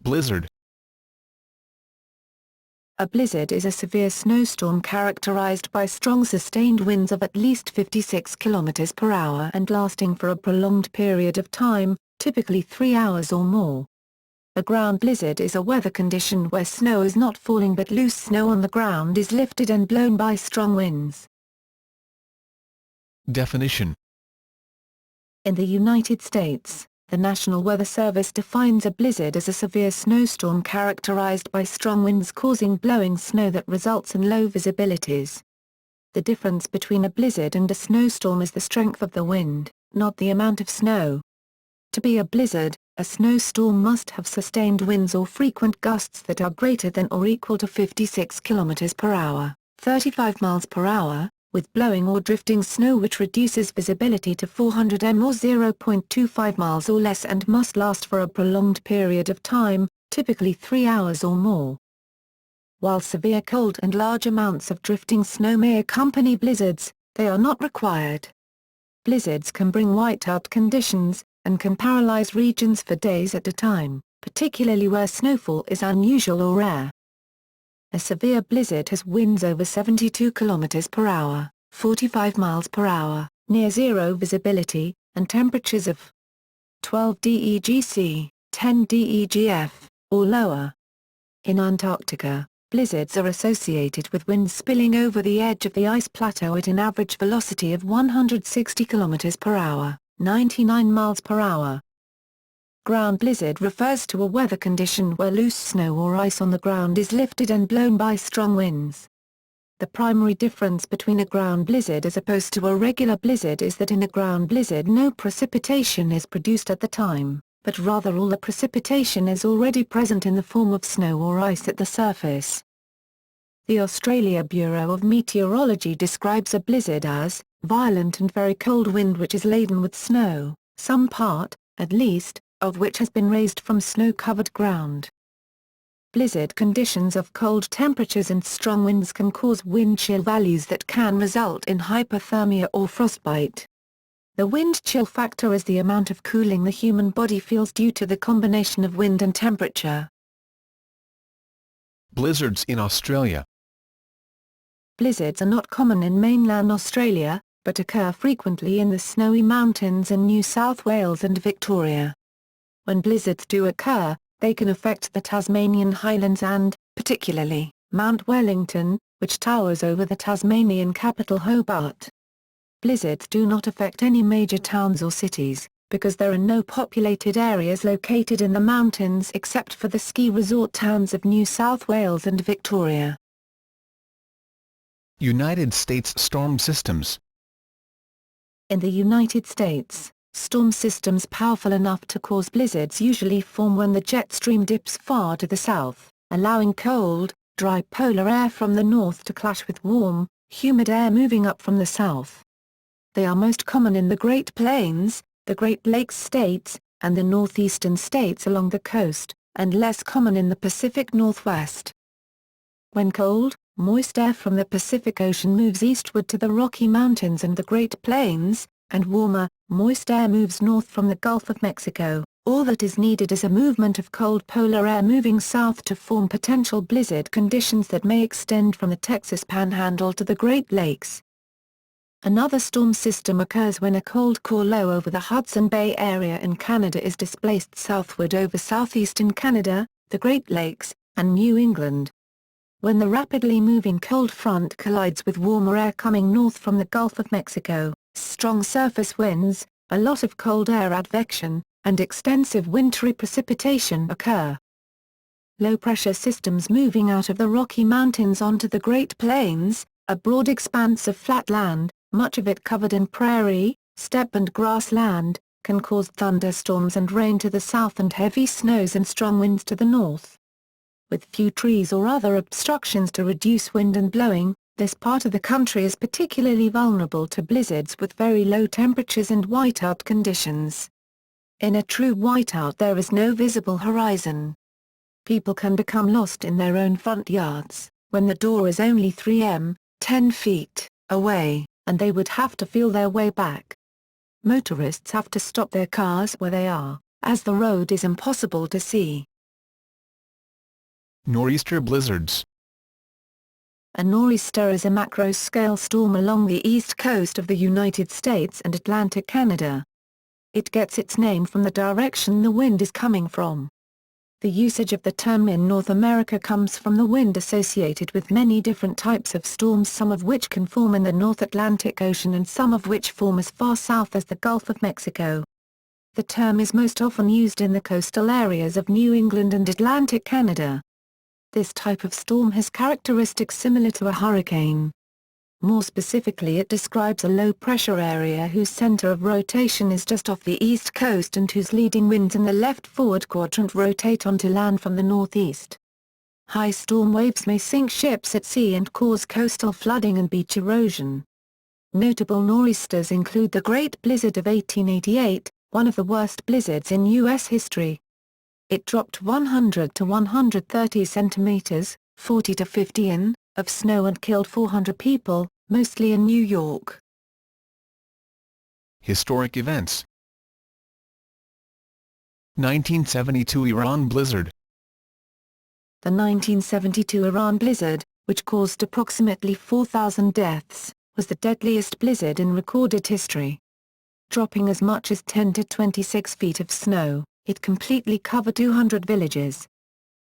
Blizzard. A blizzard is a severe snowstorm characterized by strong sustained winds of at least 56 km per hour and lasting for a prolonged period of time, typically 3 hours or more. A ground blizzard is a weather condition where snow is not falling but loose snow on the ground is lifted and blown by strong winds. Definition. In the United States, the National Weather Service defines a blizzard as a severe snowstorm characterized by strong winds causing blowing snow that results in low visibilities. The difference between a blizzard and a snowstorm is the strength of the wind, not the amount of snow. To be a blizzard, a snowstorm must have sustained winds or frequent gusts that are greater than or equal to 56 km per hour, 35 miles per hour, with blowing or drifting snow which reduces visibility to 400 m or 0.25 miles or less and must last for a prolonged period of time, typically 3 hours or more. While severe cold and large amounts of drifting snow may accompany blizzards, they are not required. Blizzards can bring whiteout conditions, and can paralyze regions for days at a time, particularly where snowfall is unusual or rare. A severe blizzard has winds over 72 km per hour, 45 miles per hour, near zero visibility, and temperatures of 12 degc, 10 degf, or lower. In Antarctica, blizzards are associated with winds spilling over the edge of the ice plateau at an average velocity of 160 km per hour, 99 miles per hour. Ground blizzard refers to a weather condition where loose snow or ice on the ground is lifted and blown by strong winds. The primary difference between a ground blizzard as opposed to a regular blizzard is that in a ground blizzard no precipitation is produced at the time, but rather all the precipitation is already present in the form of snow or ice at the surface. The Australia Bureau of Meteorology describes a blizzard as violent and very cold wind which is laden with snow, some part, at least, of which has been raised from snow-covered ground. Blizzard conditions of cold temperatures and strong winds can cause wind chill values that can result in hypothermia or frostbite. The wind chill factor is the amount of cooling the human body feels due to the combination of wind and temperature. Blizzards in Australia. Blizzards are not common in mainland Australia, but occur frequently in the snowy mountains in New South Wales and Victoria. When blizzards do occur, they can affect the Tasmanian Highlands and, particularly, Mount Wellington, which towers over the Tasmanian capital Hobart. Blizzards do not affect any major towns or cities, because there are no populated areas located in the mountains except for the ski resort towns of New South Wales and Victoria. United States storm systems. In the United States, storm systems powerful enough to cause blizzards usually form when the jet stream dips far to the south, allowing cold, dry polar air from the north to clash with warm, humid air moving up from the south. They are most common in the Great Plains, the Great Lakes states, and the northeastern states along the coast, and less common in the Pacific Northwest. When cold, moist air from the Pacific Ocean moves eastward to the Rocky Mountains and the Great Plains, and warmer, moist air moves north from the Gulf of Mexico, all that is needed is a movement of cold polar air moving south to form potential blizzard conditions that may extend from the Texas Panhandle to the Great Lakes. Another storm system occurs when a cold core low over the Hudson Bay area in Canada is displaced southward over southeastern Canada, the Great Lakes, and New England. When the rapidly moving cold front collides with warmer air coming north from the Gulf of Mexico, strong surface winds, a lot of cold air advection, and extensive wintry precipitation occur. Low-pressure systems moving out of the Rocky Mountains onto the Great Plains, a broad expanse of flat land, much of it covered in prairie, steppe and grassland, can cause thunderstorms and rain to the south and heavy snows and strong winds to the north. With few trees or other obstructions to reduce wind and blowing, this part of the country is particularly vulnerable to blizzards with very low temperatures and whiteout conditions. In a true whiteout there is no visible horizon. People can become lost in their own front yards, when the door is only 10 feet, away, and they would have to feel their way back. Motorists have to stop their cars where they are, as the road is impossible to see. Nor'easter blizzards. A nor'easter is a macro-scale storm along the east coast of the United States and Atlantic Canada. It gets its name from the direction the wind is coming from. The usage of the term in North America comes from the wind associated with many different types of storms, some of which can form in the North Atlantic Ocean and some of which form as far south as the Gulf of Mexico. The term is most often used in the coastal areas of New England and Atlantic Canada. This type of storm has characteristics similar to a hurricane. More specifically, it describes a low-pressure area whose center of rotation is just off the east coast and whose leading winds in the left forward quadrant rotate onto land from the northeast. High storm waves may sink ships at sea and cause coastal flooding and beach erosion. Notable nor'easters include the Great Blizzard of 1888, one of the worst blizzards in U.S. history. It dropped 100 to 130 centimeters, 40 to 50 in, of snow and killed 400 people, mostly in New York. Historic events. 1972 Iran blizzard. The 1972 Iran blizzard, which caused approximately 4,000 deaths, was the deadliest blizzard in recorded history. Dropping as much as 10 to 26 feet of snow, it completely covered 200 villages.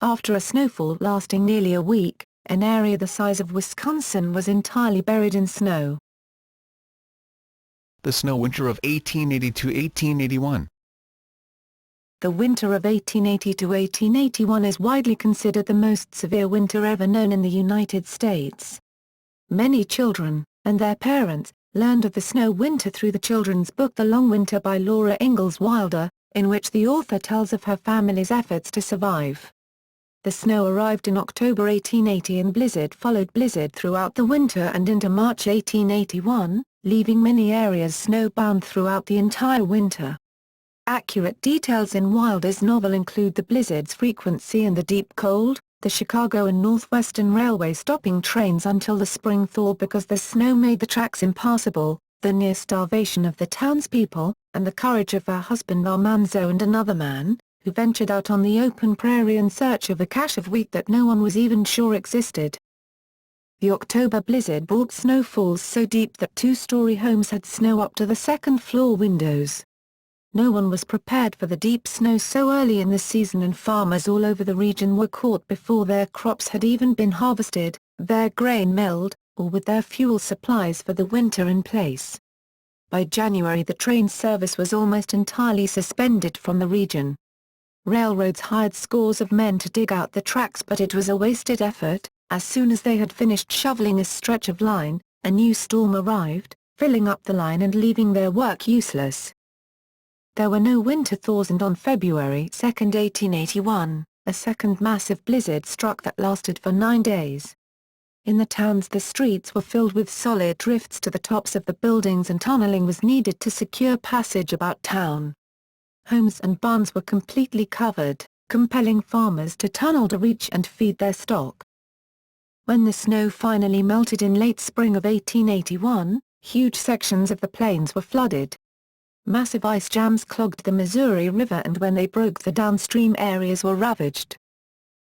After a snowfall lasting nearly a week, an area the size of Wisconsin was entirely buried in snow. The snow winter of 1880–1881. The winter of 1880–1881 is widely considered the most severe winter ever known in the United States. Many children, and their parents, learned of the snow winter through the children's book The Long Winter by Laura Ingalls Wilder, in which the author tells of her family's efforts to survive. The snow arrived in October 1880 and blizzard followed blizzard throughout the winter and into March 1881, leaving many areas snowbound throughout the entire winter. Accurate details in Wilder's novel include the blizzard's frequency and the deep cold, the Chicago and Northwestern Railway stopping trains until the spring thaw because the snow made the tracks impassable, the near starvation of the townspeople, and the courage of her husband Armanzo and another man, who ventured out on the open prairie in search of a cache of wheat that no one was even sure existed. The October blizzard brought snowfalls so deep that two-story homes had snow up to the second-floor windows. No one was prepared for the deep snow so early in the season, and farmers all over the region were caught before their crops had even been harvested, their grain milled, or with their fuel supplies for the winter in place. By January the train service was almost entirely suspended from the region. Railroads hired scores of men to dig out the tracks, but it was a wasted effort. As soon as they had finished shoveling a stretch of line, a new storm arrived, filling up the line and leaving their work useless. There were no winter thaws, and on February 2, 1881, a second massive blizzard struck that lasted for 9 days. In the towns the streets were filled with solid drifts to the tops of the buildings, and tunneling was needed to secure passage about town. Homes and barns were completely covered, compelling farmers to tunnel to reach and feed their stock. When the snow finally melted in late spring of 1881, huge sections of the plains were flooded. Massive ice jams clogged the Missouri River, and when they broke, the downstream areas were ravaged.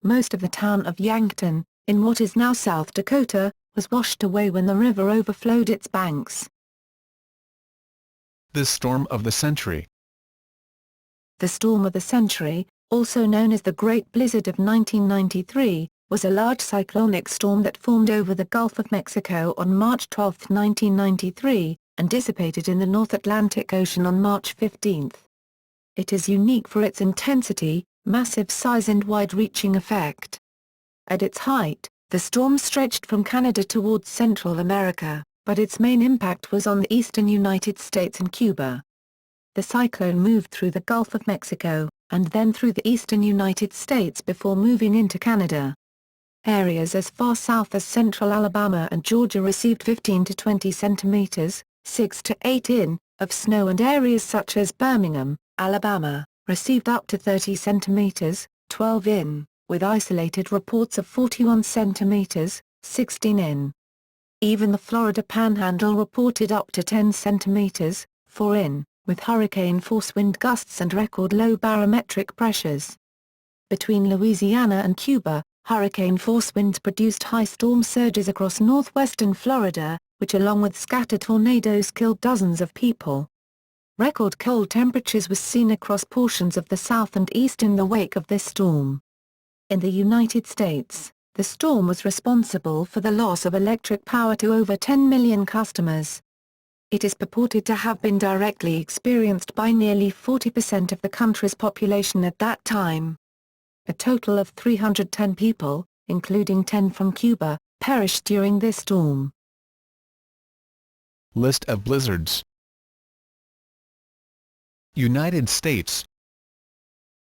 Most of the town of Yankton, in what is now South Dakota, was washed away when the river overflowed its banks. The storm of the century. The storm of the century, also known as the Great Blizzard of 1993, was a large cyclonic storm that formed over the Gulf of Mexico on March 12, 1993, and dissipated in the North Atlantic Ocean on March 15. It is unique for its intensity, massive size and wide-reaching effect. At its height, the storm stretched from Canada towards Central America, but its main impact was on the eastern United States and Cuba. The cyclone moved through the Gulf of Mexico, and then through the eastern United States before moving into Canada. Areas as far south as central Alabama and Georgia received 15 to 20 centimeters, 6 to 8 in, of snow, and areas such as Birmingham, Alabama, received up to 30 centimeters, 12 in, with isolated reports of 41 centimeters, 16 in. Even the Florida Panhandle reported up to 10 centimeters, 4 in, with hurricane-force wind gusts and record low barometric pressures. Between Louisiana and Cuba, Hurricane-force winds produced high storm surges across northwestern Florida, which along with scattered tornadoes killed dozens of people. Record cold temperatures were seen across portions of the south and east in the wake of this storm. In the United States, the storm was responsible for the loss of electric power to over 10 million customers. It is purported to have been directly experienced by nearly 40% of the country's population at that time. A total of 310 people, including 10 from Cuba, perished during this storm. List of blizzards. United States.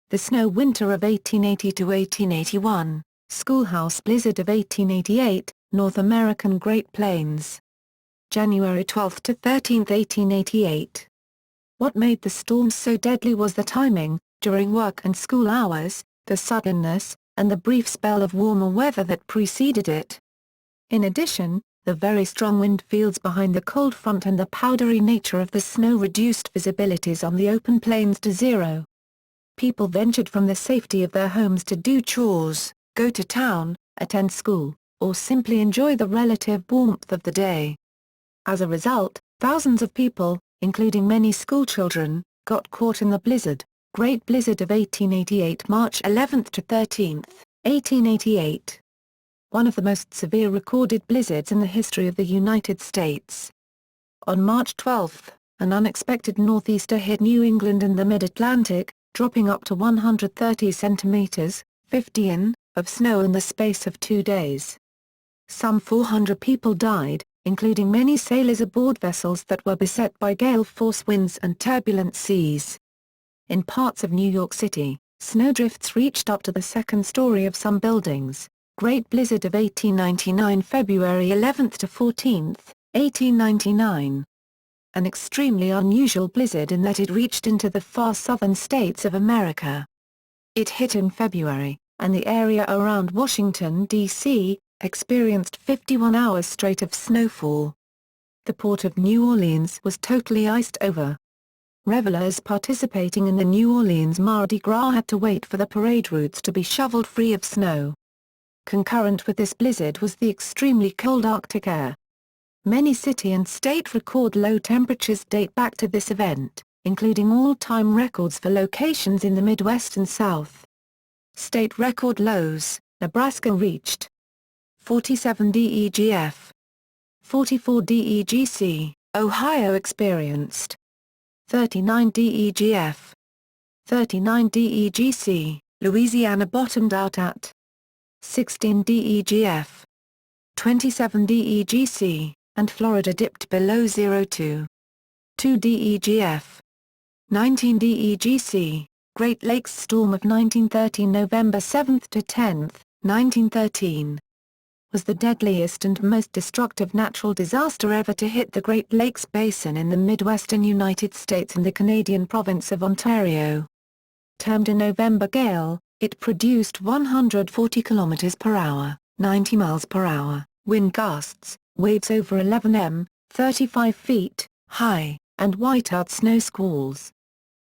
The snow winter of 1880 to 1881, schoolhouse blizzard of 1888, North American Great Plains. January 12 to 13, 1888. What made the storm so deadly was the timing, during work and school hours, the suddenness, and the brief spell of warmer weather that preceded it. In addition, the very strong wind fields behind the cold front and the powdery nature of the snow reduced visibilities on the open plains to zero. People ventured from the safety of their homes to do chores, go to town, attend school, or simply enjoy the relative warmth of the day. As a result, thousands of people, including many schoolchildren, got caught in the blizzard. Great Blizzard of 1888, March 11 to 13, 1888. One of the most severe recorded blizzards in the history of the United States. On March 12, an unexpected northeaster hit New England and the mid-Atlantic, dropping up to 130 centimeters, 50 in, of snow in the space of 2 days. Some 400 people died, including many sailors aboard vessels that were beset by gale-force winds and turbulent seas. In parts of New York City, snowdrifts reached up to the second story of some buildings. Great Blizzard of 1899, February 11 to 14, 1899. An extremely unusual blizzard in that it reached into the far southern states of America. It hit in February, and the area around Washington, D.C., experienced 51 hours straight of snowfall. The port of New Orleans was totally iced over. Revelers participating in the New Orleans Mardi Gras had to wait for the parade routes to be shoveled free of snow. Concurrent with this blizzard was the extremely cold Arctic air. Many city and state record low temperatures date back to this event, including all-time records for locations in the Midwest and South. State record lows: Nebraska reached 47 DEGF, 44 DEGC, Ohio experienced 39 DEGF, 39 DEGC, Louisiana bottomed out at 16 DEGF, 27 DEGC, and Florida dipped below 02. 2 DEGF, 19 DEGC, Great Lakes Storm of 1913, November 7 to 10, 1913. Was the deadliest and most destructive natural disaster ever to hit the Great Lakes Basin in the Midwestern United States and the Canadian province of Ontario. Termed a November gale, it produced 140 km per hour, 90 miles per hour, wind gusts, waves over 11 m, 35 feet, high, and whiteout snow squalls.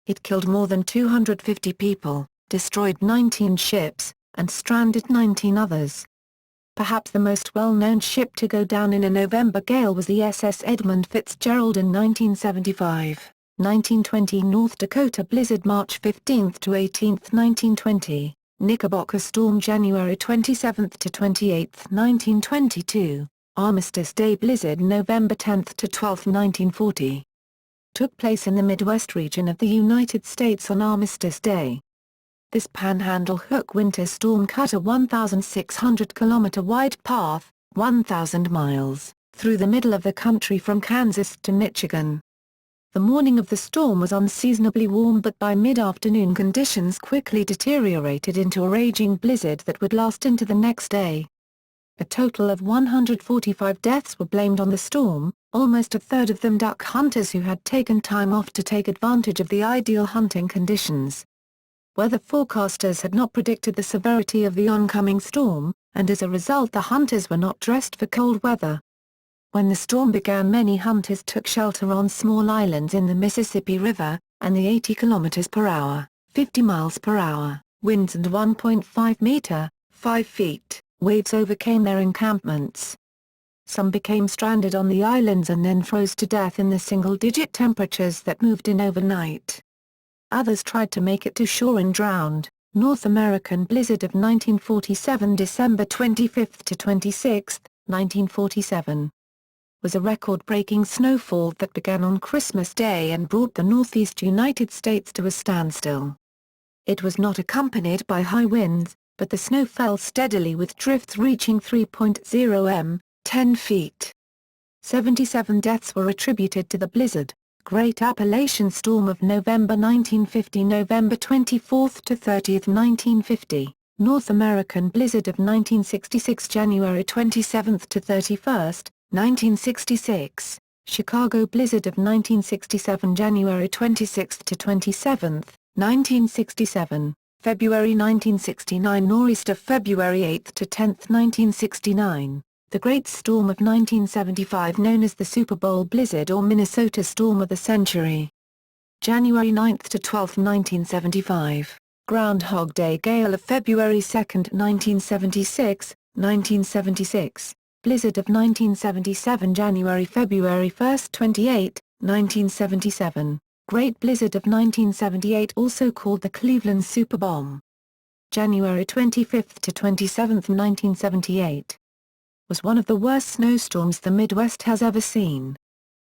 It killed more than 250 people, destroyed 19 ships, and stranded 19 others. Perhaps the most well-known ship to go down in a November gale was the SS Edmund Fitzgerald in 1975, 1920 North Dakota blizzard March 15 to 18, 1920, Knickerbocker storm January 27 to 28, 1922, Armistice Day blizzard November 10 to 12, 1940. Took place in the Midwest region of the United States on Armistice Day. This Panhandle Hook winter storm cut a 1,600-kilometer wide path, 1,000 miles, through the middle of the country from Kansas to Michigan. The morning of the storm was unseasonably warm, but by mid-afternoon conditions quickly deteriorated into a raging blizzard that would last into the next day. A total of 145 deaths were blamed on the storm, almost a third of them duck hunters who had taken time off to take advantage of the ideal hunting conditions. Weather forecasters had not predicted the severity of the oncoming storm, and as a result the hunters were not dressed for cold weather. When the storm began, many hunters took shelter on small islands in the Mississippi River, and the 80 km per hour, 50 miles per hour, winds and 1.5 meter, 5 feet. Waves overcame their encampments. Some became stranded on the islands and then froze to death in the single-digit temperatures that moved in overnight. Others tried to make it to shore and drowned. North American blizzard of 1947, December 25 to 26, 1947, was a record-breaking snowfall that began on Christmas Day and brought the northeast United States to a standstill. It was not accompanied by high winds, but the snow fell steadily with drifts reaching 3.0 m, 10 feet. 77 deaths were attributed to the blizzard. Great Appalachian Storm of November 1950, November 24 to 30, 1950, North American Blizzard of 1966, January 27 to 31, 1966, Chicago Blizzard of 1967, January 26 to 27, 1967, February 1969, Nor'easter, February 8 to 10, 1969. The Great Storm of 1975, known as the Super Bowl Blizzard or Minnesota Storm of the Century. January 9 to 12, 1975. Groundhog Day Gale of February 2, 1976, 1976. Blizzard of 1977, January-February 1, 28, 1977. Great Blizzard of 1978, also called the Cleveland Superbomb. January 25 to 27, 1978. Was one of the worst snowstorms the Midwest has ever seen.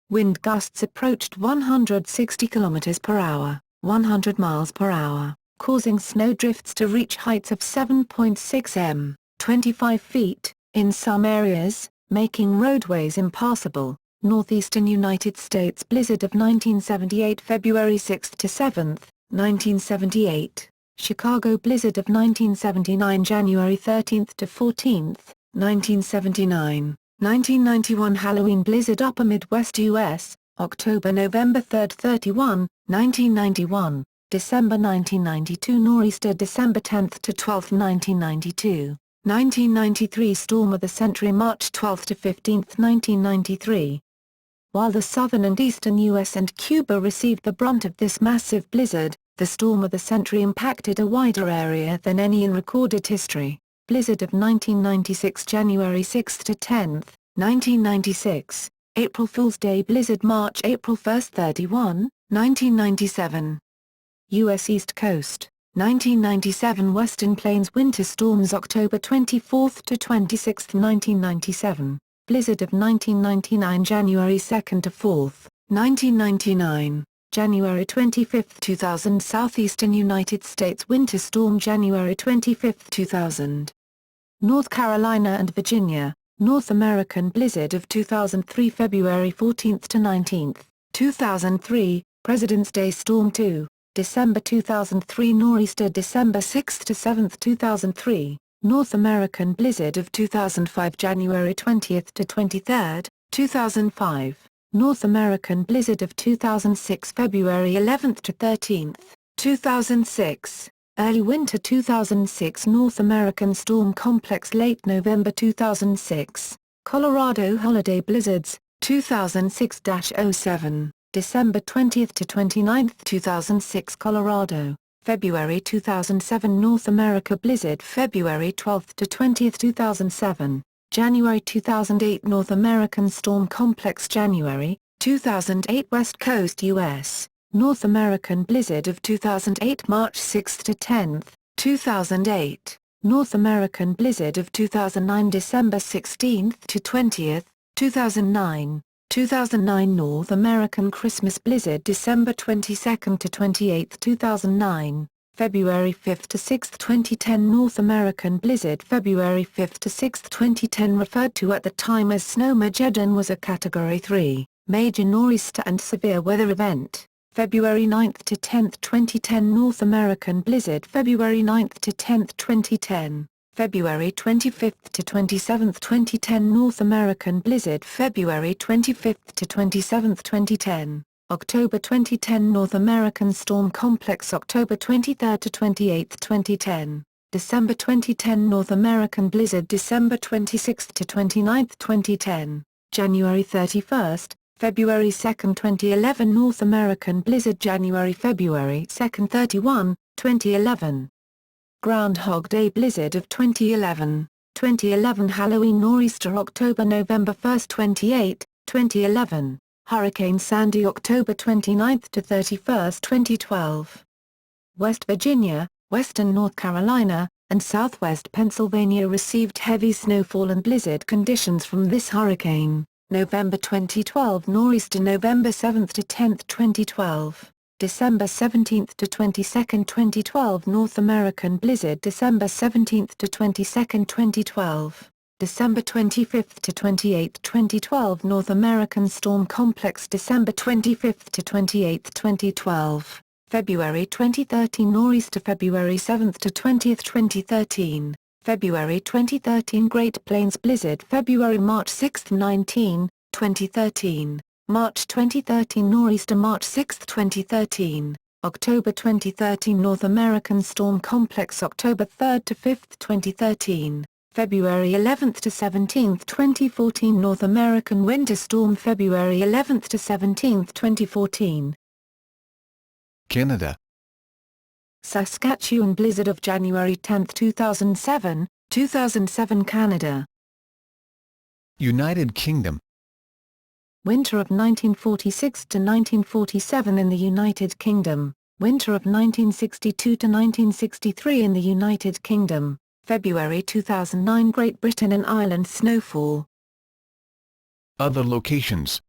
Wind gusts approached 160 km per hour, 100 miles per hour, causing snowdrifts to reach heights of 7.6 m, 25 feet, in some areas, making roadways impassable. Northeastern United States Blizzard of 1978, February 6 to 7, 1978. Chicago Blizzard of 1979, January 13 to 14, 1979, 1991. Halloween Blizzard, Upper Midwest U.S., October-November 3, 31, 1991, December 1992. Nor'easter, December 10 to 12, 1992, 1993. Storm of the Century, March 12 to 15, 1993. While the southern and eastern U.S. and Cuba received the brunt of this massive blizzard, the Storm of the Century impacted a wider area than any in recorded history. Blizzard of 1996, January 6 to 10, 1996, April Fool's Day Blizzard, March-April 1, 31, 1997. U.S. East Coast, 1997. Western Plains Winter Storms, October 24 to 26, 1997. Blizzard of 1999, January 2 to 4, 1999. January 25, 2000. Southeastern United States Winter Storm, January 25, 2000. North Carolina and Virginia, North American Blizzard of 2003, February 14 to 19, 2003. President's Day Storm 2, December 2003. Nor'easter, December 6 to 7, 2003. North American Blizzard of 2005, January 20 to 23, 2005. North American Blizzard of 2006, February 11 to 13, 2006. Early Winter 2006. North American Storm Complex, late November 2006. Colorado Holiday Blizzards, 2006-07, December 20 to 29, 2006. Colorado, February 2007. North America Blizzard, February 12 to 20, 2007. January 2008. North American Storm Complex, January 2008. West Coast U.S., North American Blizzard of 2008, March 6 to 10, 2008. North American Blizzard of 2009, December 16 to 20, 2009. 2009. North American Christmas Blizzard, December 22 to 28, 2009. February 5 to 6, 2010. North American Blizzard, February 5 to 6, 2010. Referred to at the time as Snowmageddon, was a Category 3, major nor'easter and severe weather event. February 9 to 10, 2010. North American Blizzard, February 9 to 10, 2010. February 25 to 27, 2010. North American Blizzard, February 25 to 27, 2010. October 2010. North American Storm Complex, October 23 to 28, 2010. December 2010. North American Blizzard, December 26 to 29, 2010. January 31, February 2, 2011. North American Blizzard, January-February 2, 31, 2011. Groundhog Day blizzard of 2011, 2011 Halloween nor'easter October-November 1, 2011, Hurricane Sandy October 29 to 31, 2012. West Virginia, western North Carolina, and southwest Pennsylvania received heavy snowfall and blizzard conditions from this hurricane. November 2012 nor'easter November 7 to 10, 2012. December 17 to 22, 2012 North American blizzard December 17 to 22, 2012. December 25 to 28, 2012 North American storm complex December 25 to 28, 2012. February 2013 nor'easter February 7 to 20, 2013. February 2013 Great Plains blizzard February-March 6, 2013. March 2013 nor'easter March 6, 2013. October 2013 North American storm complex October 3 to 5, 2013. February 11 to 17, 2014 North American winter storm February 11 to 17, 2014. Canada. Saskatchewan blizzard of January 10, 2007, 2007 Canada. United Kingdom. Winter of 1946 to 1947 in the United Kingdom. Winter of 1962 to 1963 in the United Kingdom. February 2009 Great Britain and Ireland snowfall. Other locations.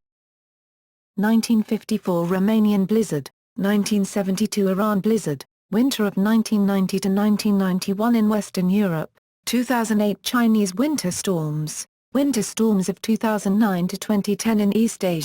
1954 Romanian blizzard. 1972 Iran blizzard. Winter of 1990 to 1991 in Western Europe. 2008 Chinese winter storms. Winter storms of 2009 to 2010 in East Asia.